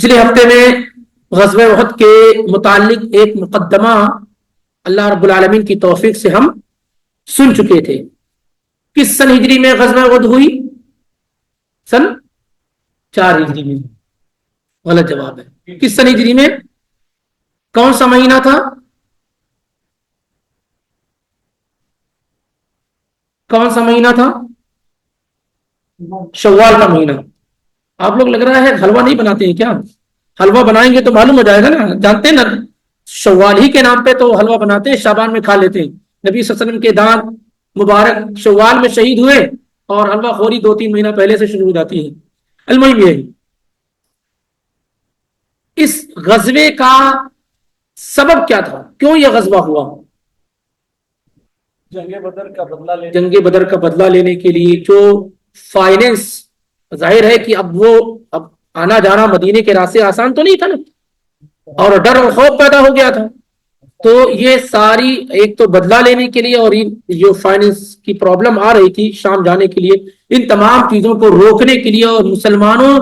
پچھلے ہفتے میں غزوہ احد کے متعلق ایک مقدمہ اللہ رب العالمین کی توفیق سے ہم سن چکے تھے. کس سن ہجری میں غزوہ احد ہوئی؟ سن 4 ہجری میں. غلط جواب ہے. کس سن ہجری میں؟ کون سا مہینہ تھا؟ کون سا مہینہ تھا؟ شوال کا مہینہ. آپ لوگ لگ رہا ہے حلوہ نہیں بناتے ہیں کیا؟ حلوہ بنائیں گے تو معلوم ہو جائے گا نا. جانتے ہیں نا شوال ہی کے نام پہ تو حلوہ بناتے ہیں, شعبان میں کھا لیتے ہیں. نبی صلی اللہ علیہ وسلم کے دانت مبارک شوال میں شہید ہوئے اور حلوہ خوری 2-3 مہینہ پہلے سے شروع ہو جاتی ہے. المہم یہ اس غزوے کا سبب کیا تھا؟ کیوں یہ غزوہ ہوا؟ جنگ بدر کا بدلہ لینے. جنگ بدر کا بدلہ لینے کے لیے. جو فائنینس ظاہر ہے کہ اب آنا جانا مدینے کے راستے آسان تو نہیں تھا نا, اور ڈر اور خوف پیدا ہو گیا تھا. تو یہ ساری ایک تو بدلہ لینے کے لیے اور جو فائنینس کی پرابلم آ رہی تھی شام جانے کے لیے, ان تمام چیزوں کو روکنے کے لیے اور مسلمانوں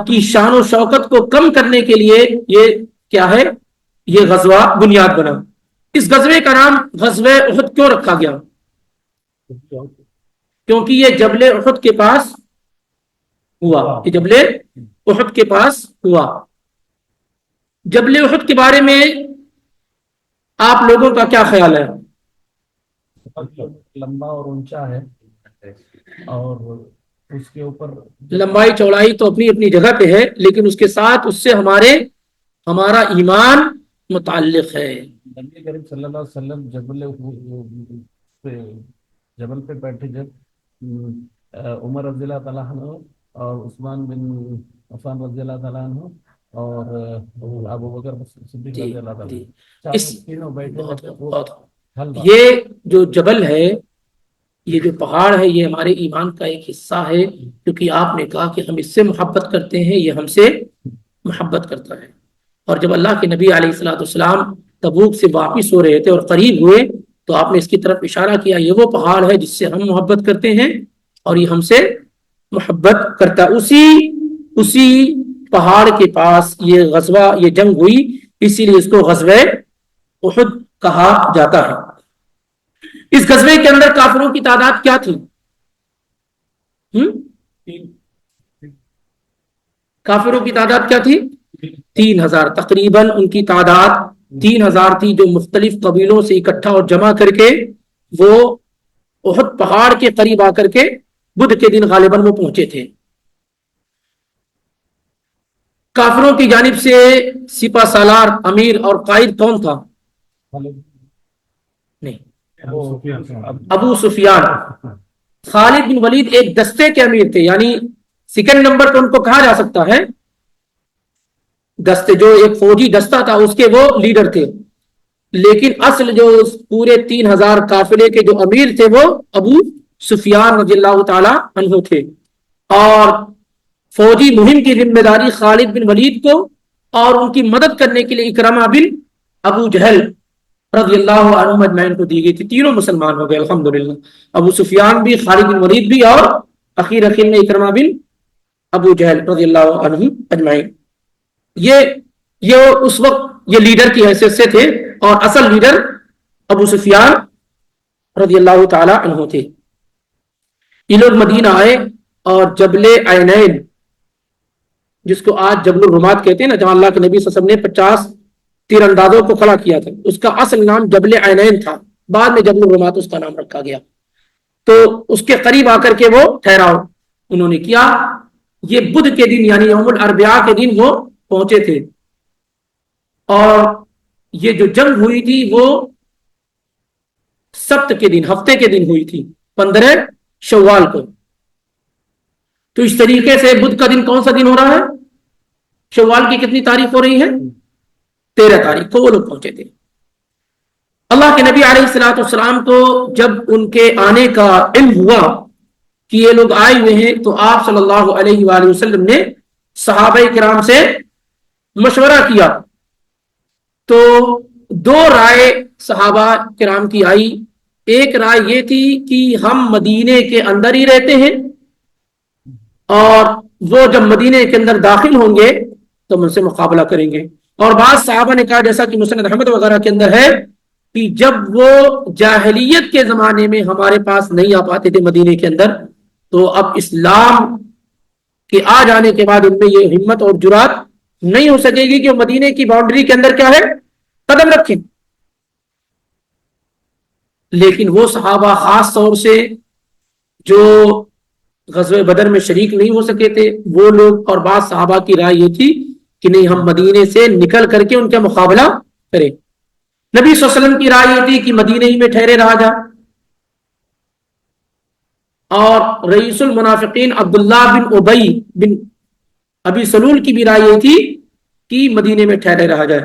کی شان و شوکت کو کم کرنے کے لیے یہ کیا ہے, یہ غزوہ بنیاد بنا. اس غزوے کا نام غزوہ احد کیوں رکھا گیا؟ کیونکہ یہ جبل احد کے پاس ہوا. یہ جبل احد کے پاس ہوا. جبل احد کے بارے میں آپ لوگوں کا کیا خیال ہے؟ لمبا اور اونچا ہے, اور اس کے اوپر لمبائی چوڑائی تو اپنی اپنی جگہ پہ ہے, لیکن اس کے ساتھ اس سے ہمارا ایمان متعلق ہے. نبی کریم صلی اللہ علیہ وسلم جبل پہ بیٹھے جب عمر رضی اللہ تعالیٰ عنہ اور عثمان بن عفان رضی اللہ تعالیٰ عنہ اور ابو بکر صدیق رضی اللہ تعالیٰ بیٹھے. یہ جو جبل ہے, یہ جو پہاڑ ہے, یہ ہمارے ایمان کا ایک حصہ ہے, کیونکہ آپ نے کہا کہ ہم اس سے محبت کرتے ہیں, یہ ہم سے محبت کرتا ہے. اور جب اللہ کے نبی علیہ الصلوۃ والسلام تبوک سے واپس ہو رہے تھے اور قریب ہوئے تو آپ نے اس کی طرف اشارہ کیا, یہ وہ پہاڑ ہے جس سے ہم محبت کرتے ہیں اور یہ ہم سے محبت کرتا ہے. اسی پہاڑ کے پاس یہ غزوہ, یہ جنگ ہوئی, اسی لیے اس کو غزوہ احد کہا جاتا ہے. اس غزوے کے اندر کافروں کی تعداد کیا تھی؟ کافروں کی تعداد کیا تھی؟ 3000. تقریباً ان کی تعداد 3000 تھی, جو مختلف قبیلوں سے اکٹھا اور جمع کر کے وہ احد پہاڑ کے قریب آ کر کے بدھ کے دن غالباً وہ پہنچے تھے. کافروں کی جانب سے سپہ سالار, امیر اور قائد کون تھا؟ نہیں, ابو سفیان. خالد بن ولید ایک دستے کے امیر تھے, یعنی سیکنڈ نمبر پر ان کو کہا جا سکتا ہے. دستے, جو ایک فوجی دستہ تھا اس کے وہ لیڈر تھے, لیکن اصل جو پورے 3000 قافلے کے جو امیر تھے وہ ابو سفیان رضی اللہ تعالی عنہ تھے. اور فوجی مہم کی ذمہ داری خالد بن ولید کو اور ان کی مدد کرنے کے لیے اکرمہ بن ابو جہل رضی اللہ عنہ اجمعین کو دی گئی تھی. تینوں مسلمان ہو گئے الحمدللہ, ابو سفیان بھی, خالد بن ولید بھی, اور اخیر میں اکرمہ بن ابو جہل رضی اللہ عنہ اجمعین. یہ اس وقت یہ لیڈر کی حیثیت سے تھے, اور اصل لیڈر ابو سفیان رضی اللہ تعالی عنہ تھے. یہ لوگ مدینہ آئے اور جبل عینین, جس کو آج جبل الرمات کہتے ہیں نا, جہاں اللہ کے نبی صلی اللہ علیہ وسلم نے 50 تیر اندازوں کو کھڑا کیا تھا, اس کا اصل نام جبل عینین تھا, بعد میں جبل الرمات اس کا نام رکھا گیا. تو اس کے قریب آ کر کے وہ ٹھہراؤ انہوں نے کیا. یہ بدھ کے دن یعنی یوم الاربعاء کے دن وہ پہنچے تھے, اور یہ جو جنگ ہوئی تھی وہ سبت کے دن, ہفتے کے دن ہوئی تھی, 15 شوال کو. تو اس طریقے سے بدھ کا دن کون سا دن ہو رہا ہے؟ شوال کی کتنی تاریخ ہو رہی ہے؟ 13 تاریخ کو وہ لوگ پہنچے تھے. اللہ کے نبی علیہ الصلوۃ والسلام کو جب ان کے آنے کا علم ہوا کہ یہ لوگ آئے ہوئے ہیں, تو آپ صلی اللہ علیہ وآلہ وسلم نے صحابہ کرام سے مشورہ کیا. تو 2 رائے صحابہ کرام کی آئی. ایک رائے یہ تھی کہ ہم مدینے کے اندر ہی رہتے ہیں, اور وہ جب مدینے کے اندر داخل ہوں گے تو ہم ان سے مقابلہ کریں گے. اور بعض صحابہ نے کہا جیسا کہ مسند احمد وغیرہ کے اندر ہے کہ جب وہ جاہلیت کے زمانے میں ہمارے پاس نہیں آ پاتے تھے مدینے کے اندر، تو اب اسلام کے آ جانے کے بعد ان میں یہ ہمت اور جرات نہیں ہو سکے گی کہ وہ مدینے کی باؤنڈری کے اندر کیا ہے قدم رکھیں. لیکن وہ صحابہ خاص طور سے جو غزوہ بدر میں شریک نہیں ہو سکے تھے وہ لوگ، اور بعض صحابہ کی رائے یہ تھی کہ نہیں ہم مدینے سے نکل کر کے ان کا مقابلہ کریں. نبی صلی اللہ علیہ وسلم کی رائے یہ تھی کہ مدینے ہی میں ٹھہرے رہا جائے، اور رئیس المنافقین عبداللہ بن ابی بن ابی سلول کی بھی رائے یہ تھی کہ مدینے میں ٹھہرے رہا جائے.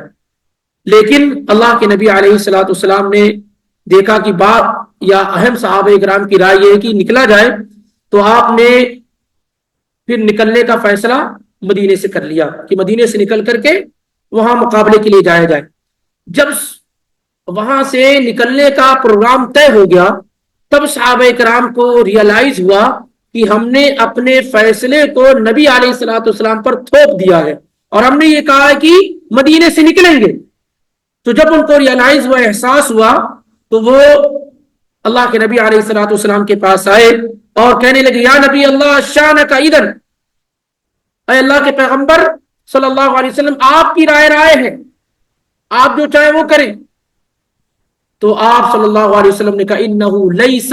لیکن اللہ کے نبی علیہ الصلوۃ والسلام نے دیکھا کہ بعض یا اہم صحابہ کرام کی رائے یہ ہے کہ نکلا جائے، تو آپ نے پھر نکلنے کا فیصلہ مدینے سے کر لیا کہ مدینے سے نکل کر کے وہاں مقابلے کے لیے جایا جائے. جب وہاں سے نکلنے کا پروگرام طے ہو گیا تب صحابہ کرام کو ریئلائز ہوا کہ ہم نے اپنے فیصلے کو نبی علیہ الصلوۃ والسلام پر تھوپ دیا ہے، اور ہم نے یہ کہا ہے کہ مدینے سے نکلیں گے. تو جب ان کو ریئلائز ہوا، احساس ہوا، تو وہ اللہ کے نبی علیہ الصلوۃ والسلام کے پاس آئے اور کہنے لگے یا نبی اللہ شانک اذن، اے اللہ کے پیغمبر صلی اللہ علیہ وسلم آپ کی رائے ہے، آپ جو چاہیں وہ کریں. تو آپ صلی اللہ علیہ وسلم نے کہا انہ لیس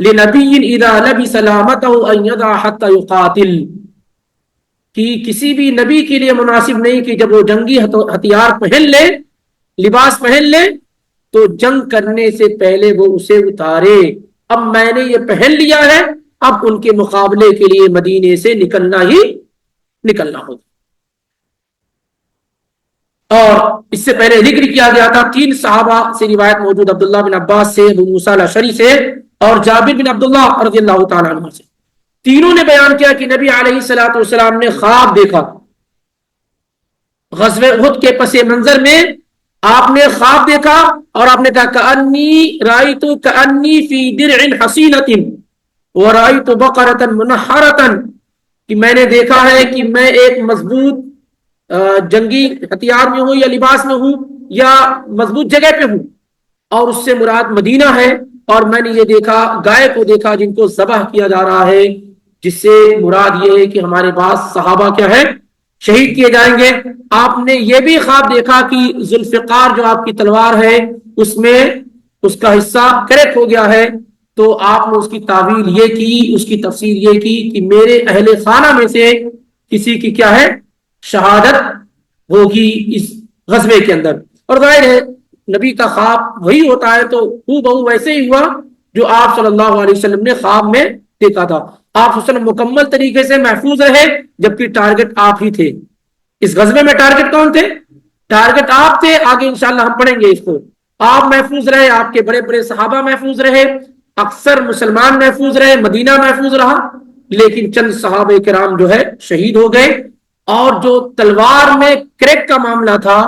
لنبی اذا لبس لامتہ ان یدع حتی یقاتل، کہ کسی بھی نبی کے لیے مناسب نہیں کہ جب وہ جنگی ہتھیار پہن لے، لباس پہن لے، تو جنگ کرنے سے پہلے وہ اسے اتارے. اب میں نے یہ پہن لیا ہے، اب ان کے مقابلے کے لیے مدینے سے نکلنا ہوگا. اور اس سے پہلے ذکر کیا گیا تھا 3 صحابہ سے روایت موجود، عبداللہ بن عباس سے، ابو موسیٰ الاشعری سے، اور جابر بن عبداللہ رضی اللہ تعالیٰ عنہ سے. تینوں نے بیان کیا کہ نبی علیہ الصلوۃ والسلام نے خواب دیکھا. غزوہ احد کے پس منظر میں آپ نے خواب دیکھا اور آپ نے کہا کأنی رأیت کأنی فی درع حصینۃ ورأیت بقرۃ منحرۃ، کہ میں نے دیکھا ہے کہ میں ایک مضبوط جنگی ہتھیار میں ہوں یا لباس میں ہوں یا مضبوط جگہ پہ ہوں، اور اس سے مراد مدینہ ہے. اور میں نے یہ دیکھا گائے کو دیکھا جن کو ذبح کیا جا رہا ہے، جس سے مراد یہ ہے کہ ہمارے پاس صحابہ کیا ہے شہید کیے جائیں گے. آپ نے یہ بھی خواب دیکھا کہ ذوالفقار جو آپ کی تلوار ہے اس میں اس کا حصہ کریک ہو گیا ہے. تو آپ نے اس کی تعویل یہ کی، اس کی تفسیر یہ کی کہ میرے اہل خانہ میں سے کسی کی کیا ہے شہادت ہوگی اس غزوے کے اندر. اور ظاہر ہے نبی کا خواب وہی ہوتا ہے، تو ہو بہو ویسے ہی ہوا جو آپ صلی اللہ علیہ وسلم نے خواب میں دیکھا تھا. آپ صلی اللہ علیہ وسلم مکمل طریقے سے محفوظ رہے، جبکہ ٹارگٹ آپ ہی تھے. اس غزوے میں ٹارگٹ کون تھے؟ ٹارگٹ آپ تھے. آگے انشاءاللہ ہم پڑھیں گے اس کو. آپ محفوظ رہے، آپ کے بڑے بڑے صحابہ محفوظ رہے، اکثر مسلمان محفوظ رہے، مدینہ محفوظ رہا، لیکن چند صحابہ کرام جو ہے شہید ہو گئے. اور جو تلوار میں کریک کا معاملہ تھا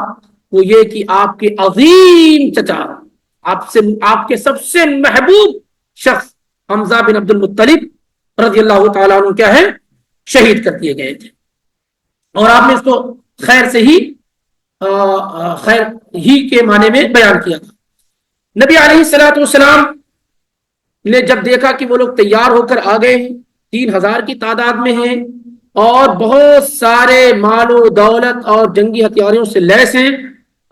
وہ یہ کہ آپ کے عظیم چچا، آپ کے سب سے محبوب شخص حمزہ بن عبد المطلب رضی اللہ تعالیٰ عنہ کیا ہے شہید کر دیے گئے تھے. اور آپ نے اس کو خیر سے ہی خیر ہی کے معنی میں بیان کیا تھا. نبی علیہ الصلوۃ والسلام نے جب دیکھا کہ وہ لوگ تیار ہو کر آ گئے ہیں، 3000 کی تعداد میں ہیں، اور بہت سارے مال و دولت اور جنگی ہتھیاروں سے لیس ہیں،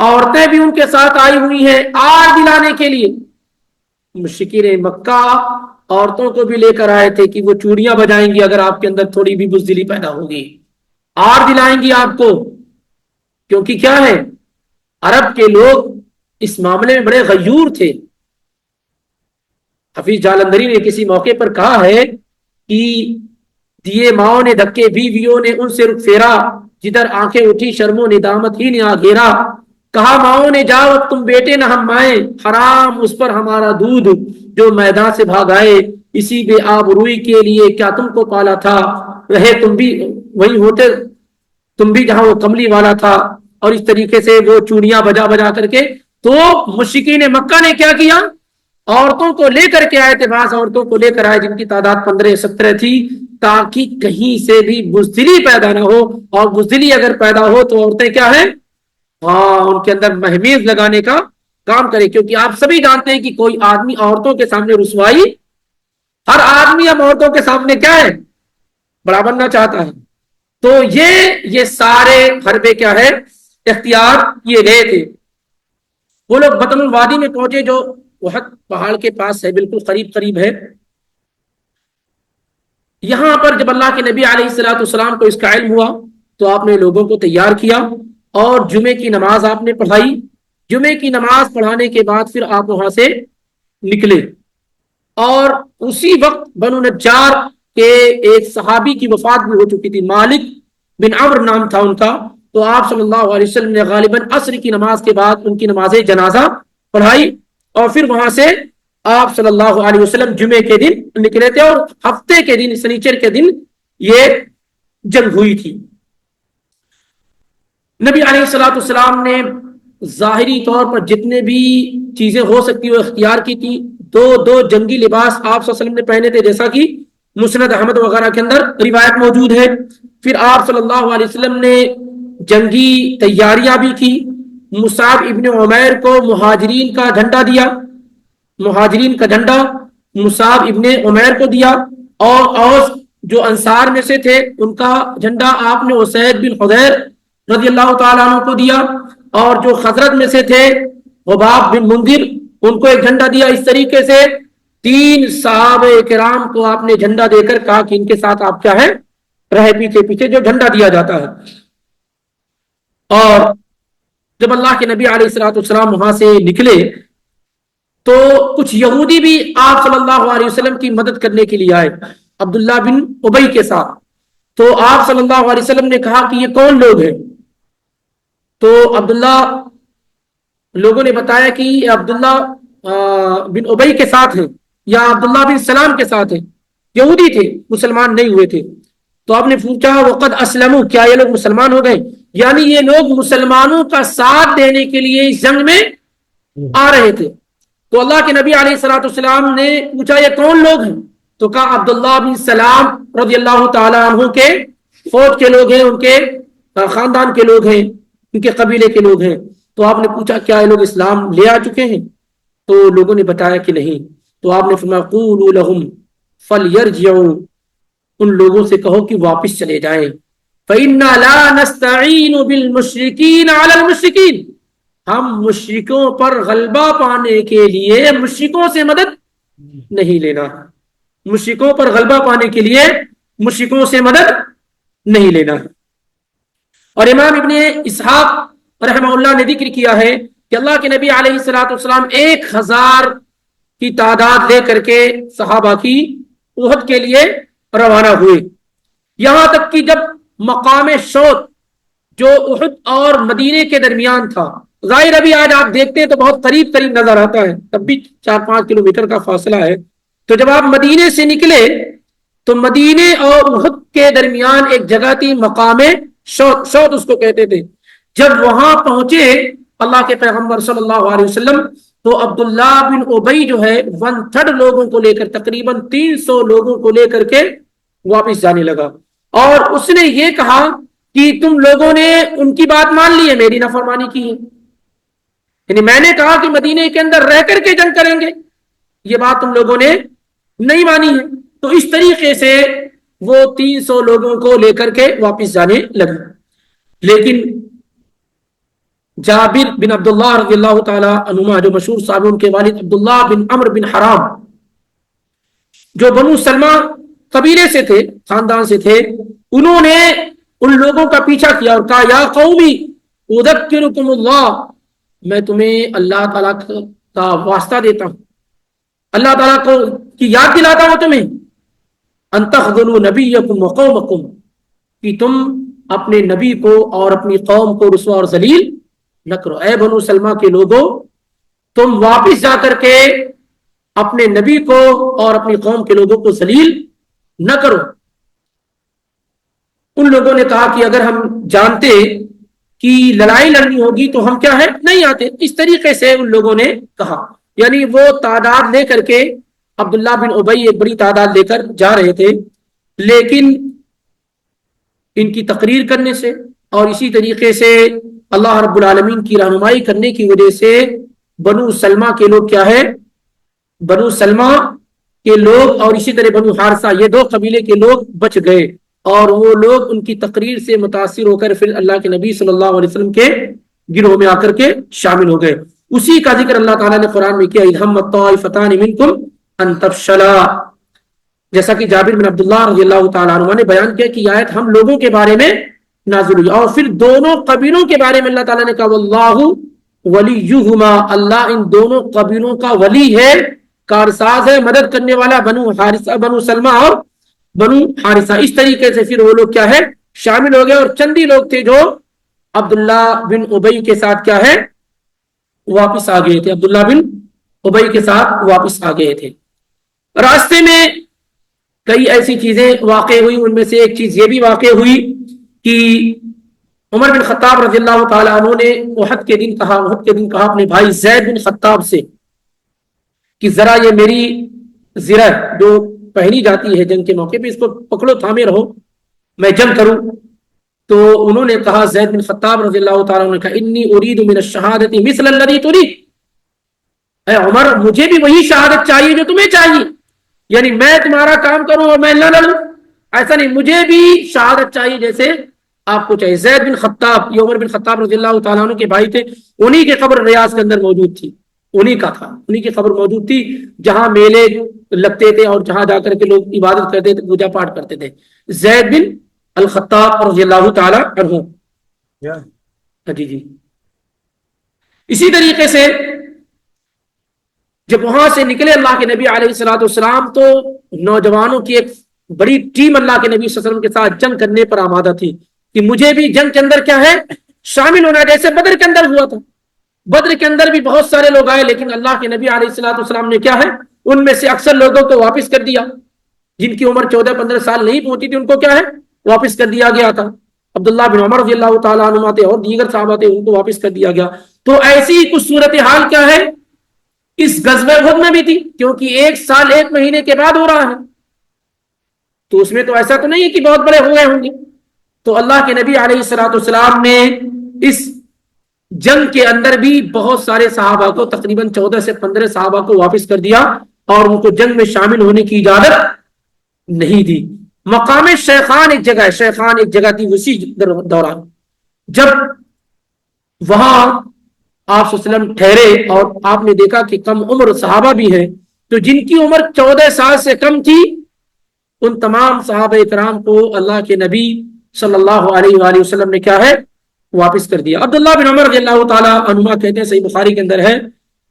عورتیں بھی ان کے ساتھ آئی ہوئی ہیں آر دلانے کے لیے. مشرکین مکہ عورتوں کو بھی لے کر آئے تھے کہ وہ چوڑیاں بجائیں گی اگر آپ کے اندر تھوڑی بھی بزدلی پیدا ہوگی، آر دلائیں گی آپ کو. کیونکہ کیا ہے عرب کے لوگ اس معاملے میں بڑے غیور تھے. حفیظ جالندھری نے کسی موقع پر کہا ہے کہ دیے ماؤں نے دھکے بیویوں نے ان سے رخ پھیرا، جدھر آنکھیں اٹھی شرم و ندامت ہی نے آ گھیرا. کہا ماؤں نے جاؤ تم بیٹے نہ ہم مائیں، حرام اس پر ہمارا دودھ جو میدان سے بھاگ آئے. اسی بے آب روئی کے لیے کیا تم کو پالا تھا، رہے تم بھی وہی ہوتے تم بھی جہاں وہ کملی والا تھا. اور اس طریقے سے وہ چوڑیاں بجا بجا کر کے. تو مشرکین مکہ نے کیا کیا، عورتوں کو لے کر کے آئے تھے، بعض عورتوں کو لے کر آئے جن کی تعداد 15-17 تھی. تاکہ کہیں سے بھی بزدلی پیدا نہ ہو، اور بزدلی اگر پیدا ہو تو عورتیں کیا ہیں، ہاں ان کے اندر مہمیز لگانے کا کام کرے، کیونکہ آپ سبھی جانتے ہیں کہ کوئی آدمی عورتوں کے سامنے رسوائی، ہر آدمی اب عورتوں کے سامنے کیا ہے، بڑا بننا چاہتا ہے. تو یہ سارے حربے کیا ہے، اختیار کیے گئے تھے. وہ لوگ بطن الوادی میں پہنچے جو احد پہاڑ کے پاس ہے، بالکل قریب قریب ہے. یہاں پر جب اللہ کے نبی علیہ الصلوۃ والسلام کو اس کا علم ہوا تو آپ نے لوگوں کو تیار کیا اور جمعے کی نماز آپ نے پڑھائی. جمعے کی نماز پڑھانے کے بعد پھر آپ وہاں سے نکلے، اور اسی وقت بنو نجار کے ایک صحابی کی وفات بھی ہو چکی تھی، مالک بن عمرو نام تھا ان کا. تو آپ صلی اللہ علیہ وسلم نے غالباً عصر کی نماز کے بعد ان کی نماز جنازہ پڑھائی، اور پھر وہاں سے آپ صلی اللہ علیہ وسلم جمعے کے دن نکلے تھے، اور ہفتے کے دن سنیچر کے دن یہ جنگ ہوئی تھی. نبی علیہ الصلوۃ والسلام نے ظاہری طور پر جتنے بھی چیزیں ہو سکتی وہ اختیار کی تھی. دو جنگی لباس آپ صلی اللہ علیہ وسلم نے پہنے تھے، جیسا کہ مسند احمد وغیرہ کے اندر روایت موجود ہے. پھر آپ صلی اللہ علیہ وسلم نے جنگی تیاریاں بھی کی. مصعب ابن عمیر کو مہاجرین کا جھنڈا دیا، مہاجرین کا جھنڈا مصعب ابن عمیر کو دیا، اور اوس جو انصار میں سے تھے ان کا جھنڈا آپ نے اسید بن حضیر رضی اللہ تعالیٰ عنہ کو دیا، اور جو خزرج میں سے تھے حباب بن منذر ان کو ایک جھنڈا دیا. اس طریقے سے 3 صحابہ کرام کو آپ نے جھنڈا دے کر کہا کہ ان کے ساتھ آپ کیا ہے، رہے پیچھے پیچھے جو جھنڈا دیا جاتا ہے. اور جب اللہ کے نبی علیہ الصلوۃ والسلام وہاں سے نکلے تو کچھ یہودی بھی آپ صلی اللہ علیہ وسلم کی مدد کرنے کے لیے آئے عبداللہ بن ابی کے ساتھ. تو آپ صلی اللہ علیہ وسلم نے کہا کہ یہ کون لوگ ہیں؟ تو عبداللہ لوگوں نے بتایا کہ یہ عبداللہ بن ابی کے ساتھ ہیں یا عبداللہ بن سلام کے ساتھ ہیں. یہودی تھے، مسلمان نہیں ہوئے تھے. تو آپ نے پوچھا وقد اسلموا، کیا یہ لوگ مسلمان ہو گئے؟ یعنی یہ لوگ مسلمانوں کا ساتھ دینے کے لیے اس جنگ میں آ رہے تھے. تو اللہ کے نبی علیہ الصلوۃ والسلام نے پوچھا یہ کون لوگ ہیں؟ تو کہا عبداللہ بن سلام رضی اللہ تعالی عنہ کے فوج کے لوگ ہیں، ان کے خاندان کے لوگ ہیں، ان کے قبیلے کے لوگ ہیں. تو آپ نے پوچھا کیا یہ لوگ اسلام لے آ چکے ہیں؟ تو لوگوں نے بتایا کہ نہیں. تو آپ نے فرمایا قولوا لهم فليرجعوا، ان لوگوں سے کہو کہ واپس چلے جائیں. فإنا لا نستعين بالمشركين على المشركين، ہم مشرکوں پر غلبہ پانے کے لیے مشرکوں سے مدد نہیں لینا، مشرکوں پر غلبہ پانے کے لیے مشرکوں سے مدد نہیں لینا. اور امام ابن اسحاق رحمہ اللہ نے ذکر کیا ہے کہ اللہ کے نبی علیہ الصلوۃ والسلام 1000 کی تعداد لے کر کے صحابہ کی احد کے لیے روانہ ہوئے. یہاں تک کہ جب مقام شوط جو احد اور مدینے کے درمیان تھا، ظاہر ابھی آج آپ دیکھتے ہیں تو بہت قریب قریب نظر آتا ہے، تب بھی 4-5 کلومیٹر کا فاصلہ ہے. تو جب آپ مدینے سے نکلے تو مدینے اور احد کے درمیان ایک جگہ تھی مقام شوط، شوط اس کو کہتے تھے. جب وہاں پہنچے اللہ کے پیغمبر صلی اللہ علیہ وسلم تو عبداللہ بن ابی جو ہے 1/3 لوگوں کو لے کر تقریباً 300 لوگوں کو لے کر کے واپس جانے لگا، اور اس نے یہ کہا کہ تم لوگوں نے ان کی بات مان لی ہے، میری نافرمانی کی ہے. یعنی میں نے کہا کہ مدینے کے اندر رہ کر کے جنگ کریں گے، یہ بات تم لوگوں نے نہیں مانی ہے. تو اس طریقے سے وہ 300 لوگوں کو لے کر کے واپس جانے لگے. لیکن جابر بن عبداللہ رضی اللہ تعالی عنہما جو مشہور صحابی، ان کے والد عبداللہ بن عمرو بن حرام جو بنو سلمہ قبیلے سے تھے، خاندان سے تھے، انہوں نے ان لوگوں کا پیچھا کیا اور کہا یا قومی اذکرکم اللہ، میں تمہیں اللہ تعالیٰ کا واسطہ دیتا ہوں، اللہ تعالیٰ کو کی یاد دلاتا ہوں تمہیں، ان تخذلوا نبیکم وقومکم، کہ تم اپنے نبی کو اور اپنی قوم کو رسوا اور ذلیل نہ کرو. اے بنو سلمہ کے لوگوں، تم واپس جا کر کے اپنے نبی کو اور اپنی قوم کے لوگوں کو ذلیل نہ کرو. ان لوگوں نے کہا کہ اگر ہم جانتے کہ لڑائی لڑنی ہوگی تو ہم کیا ہے نہیں آتے. اس طریقے سے ان لوگوں نے کہا، یعنی وہ تعداد لے کر کے عبداللہ بن ابی ایک بڑی تعداد لے کر جا رہے تھے. لیکن ان کی تقریر کرنے سے اور اسی طریقے سے اللہ رب العالمین کی رہنمائی کرنے کی وجہ سے بنو سلمہ کے لوگ کیا ہے، بنو سلمہ کے لوگ اور اسی طرح بنو حارثہ، یہ دو قبیلے کے لوگ بچ گئے، اور وہ لوگ ان کی تقریر سے متاثر ہو کر پھر اللہ کے نبی صلی اللہ علیہ وسلم کے گروہ میں آ کر کے شامل ہو گئے۔ اسی کا ذکر اللہ تعالیٰ نے قرآن میں کیا، اذ ہمت طائفتان منکم ان تفشلا، جیسا کہ جابر بن عبداللہ رضی اللہ تعالیٰ عنہ نے بیان کیا کہ یہ آیت ہم لوگوں کے بارے میں نازل ہوئی، اور پھر دونوں قبیلوں کے بارے میں اللہ تعالیٰ نے کہا واللہ ولیہما، اللہ ان دونوں قبیلوں کا ولی ہے، کارساز ہے، مدد کرنے والا، بنو حارثہ، بنو سلمہ اور بنو حارثہ۔ اس طریقے سے پھر وہ لوگ کیا ہے شامل ہو گئے، اور چندی لوگ تھے جو عبداللہ بن ابی کے ساتھ کیا ہے واپس آ گئے تھے، عبداللہ بن ابی کے ساتھ واپس آ گئے تھے۔ راستے میں کئی ایسی چیزیں واقع ہوئی، ان میں سے ایک چیز یہ بھی واقع ہوئی کہ عمر بن خطاب رضی اللہ تعالیٰ عنہ نے احد کے دن کہا اپنے بھائی زید بن خطاب سے کہ ذرا یہ میری زرہ جو پہنی جاتی ہے جنگ کے موقع پہ، اس کو پکڑو، تھامے رہو، میں جنگ کروں۔ تو انہوں نے کہا، زید بن خطاب رضی اللہ تعالیٰ عنہ نے کہا انی ارید من الشہادت مثل الذی ترید، اے عمر مجھے بھی وہی شہادت چاہیے جو تمہیں چاہیے، یعنی میں تمہارا کام کروں اور میں نہ لڑوں، ایسا نہیں، مجھے بھی شہادت چاہیے جیسے آپ کو چاہیے۔ زید بن خطاب، یہ عمر بن خطاب رضی اللہ تعالیٰ عنہ کے بھائی تھے، انہی کی قبر ریاض کے اندر موجود تھی، انہی کا تھا، انہی کی قبر موجود تھی جہاں میلے لگتے تھے اور جہاں جا کر کے لوگ عبادت کرتے تھے، پوجا پاٹ کرتے تھے، زید بن الخطاب رضی اللہ تعالیٰ عنہ۔ جی اسی طریقے سے جب وہاں سے نکلے اللہ کے نبی علیہ الصلوۃ والسلام، تو نوجوانوں کی ایک بڑی ٹیم اللہ کے نبی صلی اللہ علیہ وسلم کے ساتھ جنگ کرنے پر آمادہ تھی کہ مجھے بھی جنگ کے اندر کیا ہے شامل ہونا، جیسے بدر کے اندر ہوا تھا۔ بدر کے اندر بھی بہت سارے لوگ آئے، لیکن اللہ کے نبی علیہ الصلوۃ والسلام نے کیا ہے ان میں سے اکثر لوگوں کو واپس کر دیا، جن کی عمر 14-15 سال نہیں پہنچی تھی ان کو کیا ہے واپس کر دیا گیا تھا۔ عبداللہ بن عمر رضی اللہ تعالیٰ عنہ تھے اور دیگر صحابہ تھے، ان کو واپس کر دیا گیا۔ تو ایسی ہی کچھ صورتحال کیا ہے اس غزوہ احد میں بھی تھی، کیونکہ 1 سال 1 مہینے کے بعد ہو رہا ہے، تو اس میں تو ایسا تو نہیں ہے کہ بہت بڑے ہو گئے ہوں گے۔ تو اللہ کے نبی علیہ الصلوۃ والسلام نے اس جنگ کے اندر بھی بہت سارے صحابہ کو، تقریباً 14 سے 15 صحابہ کو واپس کر دیا اور ان کو جنگ میں شامل ہونے کی اجازت نہیں دی۔ مقام شیخان ایک جگہ ہے، شیخان ایک جگہ تھی اسی دوران، جب وہاں آپ صلی اللہ علیہ وسلم ٹھہرے اور آپ نے دیکھا کہ کم عمر صحابہ بھی ہیں، تو جن کی عمر 14 سال سے کم تھی ان تمام صحابہ اکرام کو اللہ کے نبی صلی اللہ علیہ وآلہ وسلم نے کیا ہے واپس کر دیا۔ عبداللہ بن عمر رضی اللہ تعالیٰ عنہما کہتے ہیں، صحیح بخاری کے اندر ہے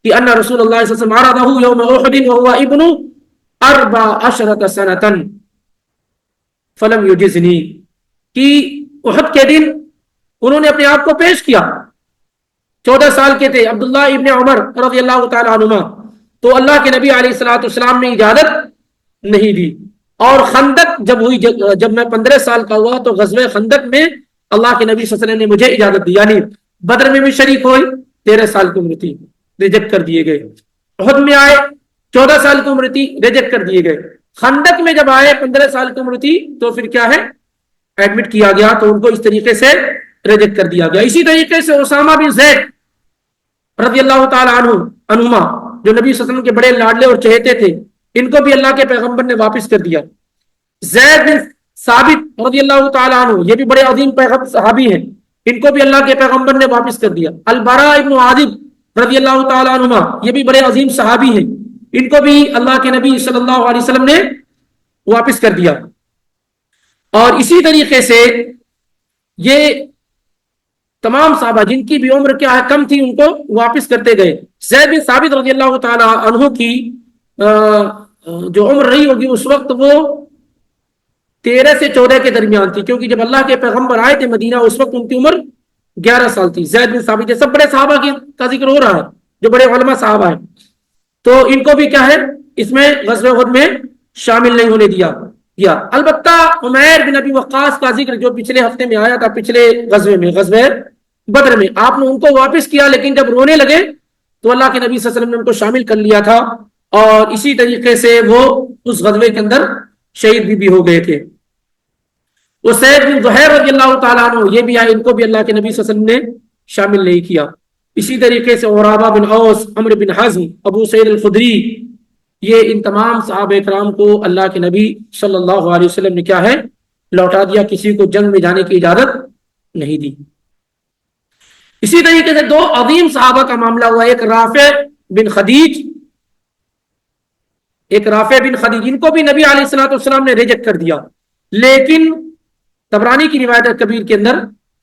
کہ ان رسول اللہ صلی اللہ علیہ وسلم عرضہ یوم احد وهو ابن 14 سنة فلم یجزنی، کہ احد کے دن انہوں نے اپنے آپ کو پیش کیا، 14 سال کے تھے عبداللہ ابن عمر رضی اللہ تعالیٰ عنہما، تو اللہ کے نبی علیہ الصلوۃ والسلام نے اجازت نہیں دی۔ اور خندق جب ہوئی، جب میں 15 سال کا ہوا تو غزوہ خندق میں اللہ کے نبی صلی اللہ علیہ وسلم نے مجھے اجازت دی، یعنی بدر میں بھی شریک ہوئی، 13 سال کی عمر تھی، ریجیکٹ کر دیے گئے۔ احد میں آئے 14 سال کی عمر تھی، ریجیکٹ کر دیے گئے۔ خندق میں جب آئے 15 سال کی عمر تھی تو پھر کیا ہے ایڈمٹ کیا گیا، تو ان کو اس طریقے سے ریجیکٹ کر دیا گیا۔ اسی طریقے سے اسامہ بن زید رضی اللہ تعالی عنہما جو نبی صلی اللہ علیہ وسلم کے بڑے لاڈلے اور چہیتے تھے، ان کو بھی اللہ کے پیغمبر نے واپس کر دیا۔ زید بن ثابت رضی اللہ تعالی عنہ، یہ بھی بڑے عظیم صحابی ہیں، ان کو بھی اللہ کے پیغمبر نے واپس کر دیا۔ البراء ابن عازب رضی اللہ تعالی عنہما، یہ بھی بڑے عظیم صحابی ہیں، ان کو بھی اللہ کے نبی صلی اللہ علیہ وسلم نے واپس کر دیا۔ اور اسی طریقے سے یہ تمام صحابہ جن کی بھی عمر کیا ہے کم تھی ان کو واپس کرتے گئے۔ زید بن ثابت رضی اللہ تعالی عنہ کی جو عمر رہی ہوگی اس وقت وہ 13 سے 14 کے درمیان تھی، کیونکہ جب اللہ کے پیغمبر آئے تھے مدینہ اس وقت ان کی عمر 11 سال تھی۔ زید بن ثابت، یہ سب بڑے صحابہ کا ذکر ہو رہا ہے جو بڑے علماء صحابہ ہیں، تو ان کو بھی کیا ہے اس میں غزوہ احد میں شامل نہیں ہونے دیا گیا۔ البتہ عمیر بن ابی وقاص کا ذکر جو پچھلے ہفتے میں آیا تھا، پچھلے غزوے میں، غزوہ بدر میں، آپ نے ان کو واپس کیا، لیکن جب رونے لگے تو اللہ کے نبی صلی اللہ علیہ وسلم نے ان کو شامل کر لیا تھا، اور اسی طریقے سے وہ اس غزوے کے اندر شہید بھی ہو گئے تھے. وہ سعید بن زہیر رضی اللہ تعالیٰ عنہ یہ بھی آئے, ان کو بھی اللہ کے نبی صلی اللہ علیہ وسلم نے شامل نہیں کیا. اسی طریقے سے عرابہ بن اوس, عمرو بن حزم, ابو سعید الخدری, یہ ان تمام صحابہ کرام کو اللہ کے نبی صلی اللہ علیہ وسلم نے کیا ہے لوٹا دیا, کسی کو جنگ میں جانے کی اجازت نہیں دی. اسی طریقے سے دو عظیم صحابہ کا معاملہ ہوا, ایک رافع بن خدیج, ان کو بھی نبی علیہ الصلوۃ والسلام نے ریجیکٹ کر دیا. لیکن طبرانی کی روایت کبیر کے اندر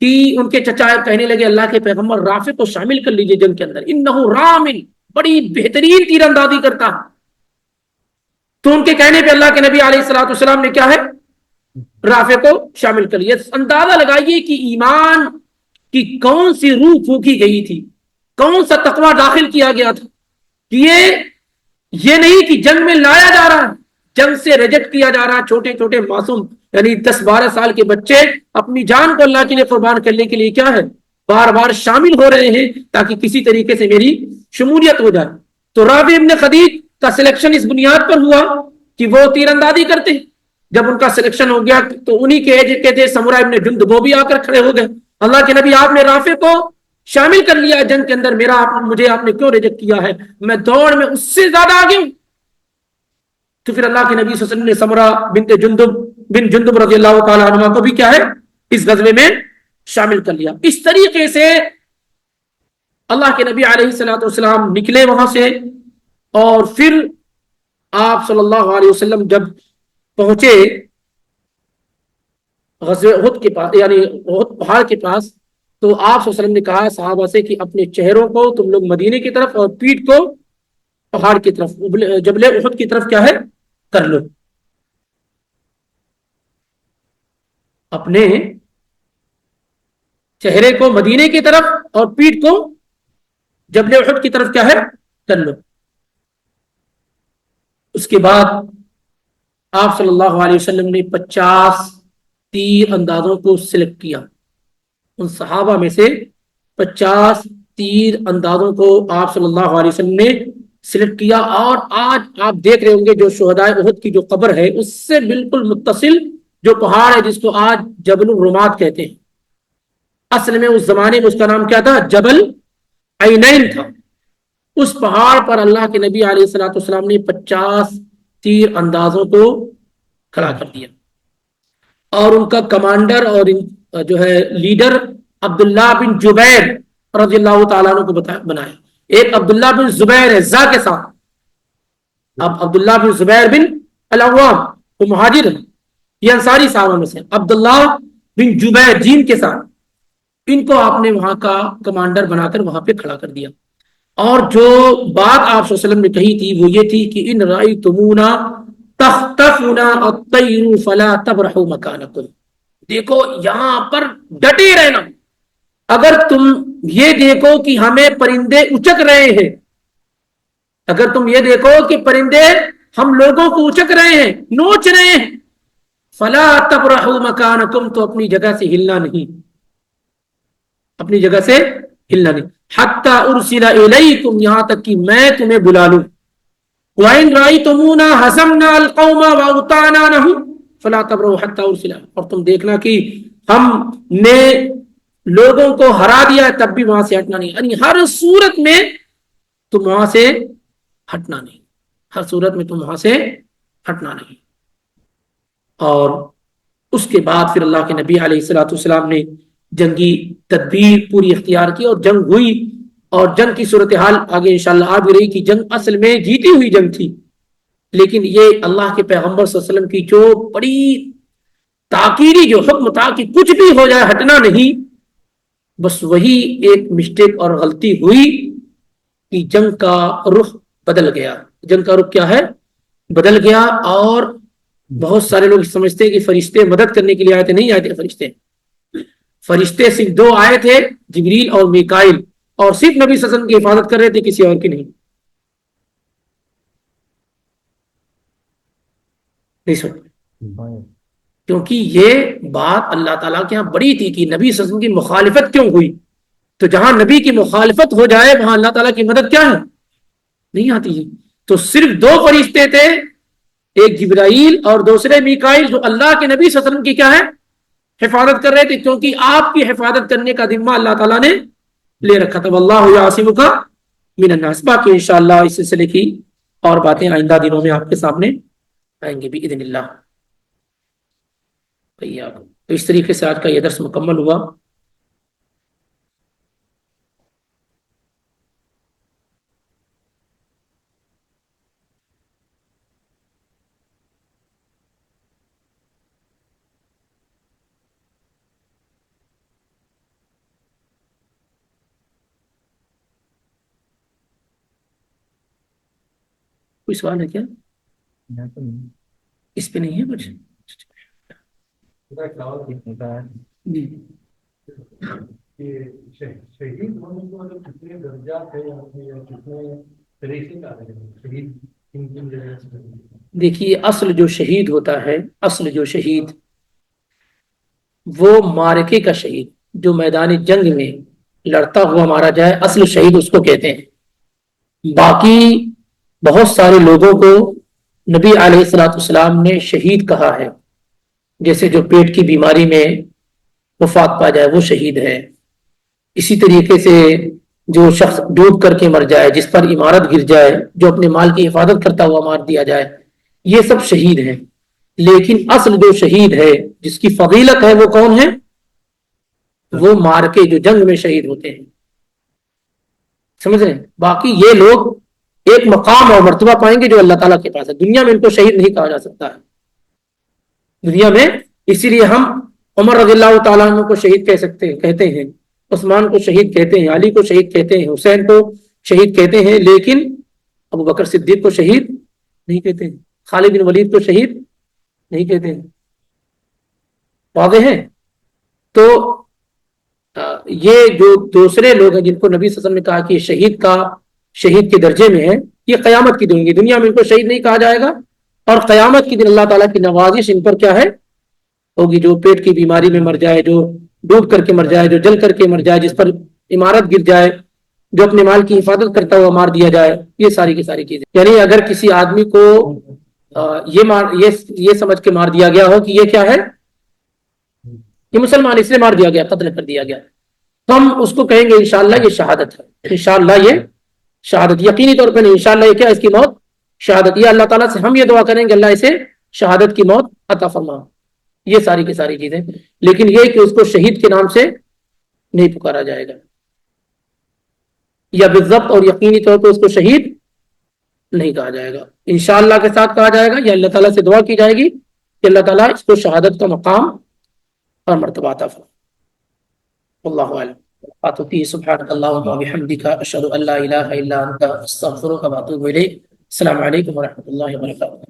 کہ ان کے چچا کہنے لگے اللہ کے پیغمبر رافع کو شامل کر لیجئے جنگ کے اندر, انہ رامن, بڑی بہترین تیر اندازی کرتا. تو ان کے کہنے پہ اللہ کے نبی علیہ الصلوۃ والسلام نے کیا ہے رافع کو شامل کر لیا. اندازہ لگائیے کہ ایمان کی کون سی روح پھونکی گئی تھی, کون سا تقوی داخل کیا گیا تھا کہ یہ نہیں کہ جنگ میں لایا جا رہا ہے, جنگ سے ریجیکٹ کیا جا رہا ہے. چھوٹے چھوٹے معصوم یعنی 10-12 سال کے بچے اپنی جان کو اللہ کے لیے قربان کرنے کے لیے کیا ہے بار بار شامل ہو رہے ہیں تاکہ کسی طریقے سے میری شمولیت ہو جائے. تو رافع ابن خدیج کا سلیکشن اس بنیاد پر ہوا کہ وہ تیر اندازی کرتے ہیں. جب ان کا سلیکشن ہو گیا تو انہی کے ایج کے تھے سمورہ ابن جندب, وہ بھی آ کر کھڑے ہو گئے. اللہ کے نبی آپ نے رافع کو شامل کر لیا جنگ کے اندر, مجھے آپ نے کیوں ریجیکٹ کیا ہے, میں دوڑ میں اس سے زیادہ آگے ہوں. تو پھر اللہ کے نبی صلی اللہ علیہ وسلم نے سمرہ بن جندب رضی اللہ تعالیٰ عنہ کو بھی کیا ہے اس غزوے میں شامل کر لیا. اس طریقے سے اللہ کے نبی علیہ الصلوۃ والسلام نکلے وہاں سے, اور پھر آپ صلی اللہ علیہ وسلم جب پہنچے غزوہ احد کے پاس یعنی احد پہاڑ کے پاس, تو آپ صلی اللہ علیہ وسلم نے کہا صحابہ سے کہ اپنے چہروں کو تم لوگ مدینے کی طرف اور پیٹھ کو پہاڑ کی طرف جبل احد کی طرف کیا ہے کر لو. اپنے چہرے کو مدینے کی طرف اور پیٹھ کو جبل احد کی طرف کیا ہے کر لو. اس کے بعد آپ صلی اللہ علیہ وسلم نے 50 تیر اندازوں کو سلیکٹ کیا. ان صحابہ میں سے 50 تیر اندازوں کو آپ صلی اللہ علیہ وسلم نے سلیکٹ کیا. اور آج آپ دیکھ رہے ہوں گے جو شہدائے احد کی جو قبر ہے اس سے بالکل متصل جو پہاڑ ہے جس کو آج جبل الرمات کہتے ہیں, اصل میں اس زمانے میں اس کا نام کیا تھا جبل عینین تھا. اس پہاڑ پر اللہ کے نبی علیہ الصلوۃ والسلام نے 50 تیر اندازوں کو کھڑا کر دیا. اور ان کا کمانڈر اور جو ہے لیڈر عبداللہ بن جبیر رضی اللہ تعالیٰ عنہ کو بنایا. ایک عبداللہ بن زبیر ہے زا کے ساتھ, اب عبداللہ بن زبیر بن العوام وہ مہاجر ہیں, یہ انصاری صحابہ میں سے. عبداللہ بن جبیر جیم کے ساتھ, ان کو آپ نے وہاں کا کمانڈر بنا کر وہاں پہ کھڑا کر دیا. اور جو بات آپ صلی اللہ علیہ وسلم نے کہی تھی وہ یہ تھی کہ ان رأیتمونا تختفنا الطیر فلا تبرحوا مکانکم, دیکھو یہاں پر ڈٹے رہنا. اگر تم یہ دیکھو کہ ہمیں پرندے اچک رہے ہیں, اگر تم یہ دیکھو کہ پرندے ہم لوگوں کو اچک رہے ہیں نوچ رہے ہیں, فلا تبرحوا مکانکم, تو اپنی جگہ سے ہلنا نہیں, اپنی جگہ سے ہلنا نہیں. حتی ارسل الیکم, یہاں تک کہ میں تمہیں بلا لوں. وَإِن رَأَيْتُمُونَا حَزَمْنَا الْقَوْمَ وَأَوْطَانَا لَهُمْ فَلَا تَبْرَحُوا حَتَّى أُرْسِلَ, اور تم دیکھنا کہ ہم نے لوگوں کو ہرا دیا تب بھی وہاں سے ہٹنا نہیں. یعنی ہر صورت میں تم وہاں سے ہٹنا نہیں, ہر صورت میں تم وہاں سے ہٹنا نہیں. اور اس کے بعد پھر اللہ کے نبی علیہ الصلوۃ والسلام نے جنگی تدبیر پوری اختیار کی اور جنگ ہوئی. اور جنگ کی صورتحال آگے انشاءاللہ آ بھی رہی کہ جنگ اصل میں جیتی ہوئی جنگ تھی, لیکن یہ اللہ کے پیغمبر صلی اللہ علیہ وسلم کی جو بڑی تاکیدی جو حکم تھا کہ کچھ بھی ہو جائے ہٹنا نہیں, بس وہی ایک مسٹیک اور غلطی ہوئی کہ جنگ کا رخ بدل گیا. جنگ کا رخ کیا ہے بدل گیا. اور بہت سارے لوگ سمجھتے ہیں کہ فرشتے مدد کرنے کے لیے آئے تھے, نہیں آئے تھے. فرشتے صرف 2 آئے تھے, جبریل اور میکائیل, اور صرف نبی صلی اللہ علیہ وسلم کی حفاظت کر رہے تھے, کسی اور کی نہیں. کیونکہ یہ بات اللہ تعالیٰ کے یہاں بڑی تھی کہ نبی صلی اللہ علیہ وسلم کی مخالفت کیوں ہوئی. تو جہاں نبی کی مخالفت ہو جائے وہاں اللہ تعالیٰ کی مدد کیا ہے نہیں آتی ہے. تو صرف 2 فرشتے تھے, ایک جبرائیل اور دوسرے میکائیل جو اللہ کے نبی صلی اللہ علیہ وسلم کی کیا ہے حفاظت کر رہے تھے، کیونکہ آپ کی حفاظت کرنے کا ذمہ اللہ تعالیٰ نے لے رکھا تھا۔ واللہ یعصمک من الناس۔ باقی انشاءاللہ اس سلسلے کی اور باتیں آئندہ دنوں میں آپ کے سامنے آئیں گے باذن اللہ۔ تو اس طریقے سے آج کا یہ درس مکمل ہوا۔ کوئی سوال ہے کیا؟ اس پہ نہیں ہے کچھ؟ جی شہید ہونے کو کتنے درجات ہے یا کتنے طریقے کا ہے شہید کن کن جگہ سے؟ دیکھیے اصل جو شہید ہوتا ہے، اصل جو شہید وہ معرکے کا شہید جو میدان جنگ میں لڑتا ہوا مارا جائے، اصل شہید اس کو کہتے ہیں۔ باقی بہت سارے لوگوں کو نبی علیہ الصلوۃ والسلام نے شہید کہا ہے، جیسے جو پیٹ کی بیماری میں وفات پا جائے وہ شہید ہے۔ اسی طریقے سے جو شخص ڈوب کر کے مر جائے، جس پر عمارت گر جائے، جو اپنے مال کی حفاظت کرتا ہوا مار دیا جائے، یہ سب شہید ہیں۔ لیکن اصل جو شہید ہے جس کی فضیلت ہے وہ کون ہے؟ وہ مارکے جو جنگ میں شہید ہوتے ہیں، سمجھ رہے ہیں؟ باقی یہ لوگ ایک مقام اور مرتبہ پائیں گے جو اللہ تعالیٰ کے پاس ہے، دنیا میں ان کو شہید نہیں کہا جا سکتا ہے دنیا میں۔ اسی لیے ہم عمر رضی اللہ تعالیٰ عنہ کو شہید کہتے ہیں، عثمان کو شہید کہتے ہیں، علی کو شہید کہتے ہیں، حسین کو شہید کہتے ہیں، لیکن ابو بکر صدیق کو شہید نہیں کہتے ہیں، خالد بن ولید کو شہید نہیں کہتے ہیں۔ واضح ہے؟ تو یہ جو دوسرے لوگ ہیں جن کو نبی صلی اللہ علیہ وسلم نے کہا کہ یہ شہید کے درجے میں ہے، یہ قیامت کی دن گی، دنیا میں ان کو شہید نہیں کہا جائے گا، اور قیامت کی دن اللہ تعالیٰ کی نوازش ان پر کیا ہے ہوگی۔ جو پیٹ کی بیماری میں مر جائے، جو ڈوب کر کے مر جائے، جو جل کر کے مر جائے، جس پر عمارت گر جائے، جو اپنے مال کی حفاظت کرتا ہوا مار دیا جائے، یہ ساری کی ساری چیزیں۔ یعنی اگر کسی آدمی کو یہ سمجھ کے مار دیا گیا ہو کہ یہ کیا ہے، یہ مسلمان اس لیے مار دیا گیا، قتل کر دیا گیا، تو ہم اس کو کہیں گے انشاءاللہ یہ شہادت ہے، انشاءاللہ یہ شہادت، یقینی طور پر نہیں، انشاءاللہ یہ کیا، اس کی موت شہادت۔ یہ اللہ تعالیٰ سے ہم یہ دعا کریں گے اللہ اسے شہادت کی موت عطا فرما، یہ ساری کی ساری چیزیں۔ لیکن یہ کہ اس کو شہید کے نام سے نہیں پکارا جائے گا، یا بالضبط اور یقینی طور پر اس کو شہید نہیں کہا جائے گا، انشاءاللہ کے ساتھ کہا جائے گا، یا اللہ تعالیٰ سے دعا کی جائے گی کہ اللہ تعالیٰ اس کو شہادت کا مقام اور مرتبہ عطا فرما۔ واللہ اعلم۔ سبحانک اللہم وبحمدک، اشہد ان لا الہ الا انت، استغفرک واتوب الیک۔ السلام علیکم ورحمۃ اللہ وبرکاتہ۔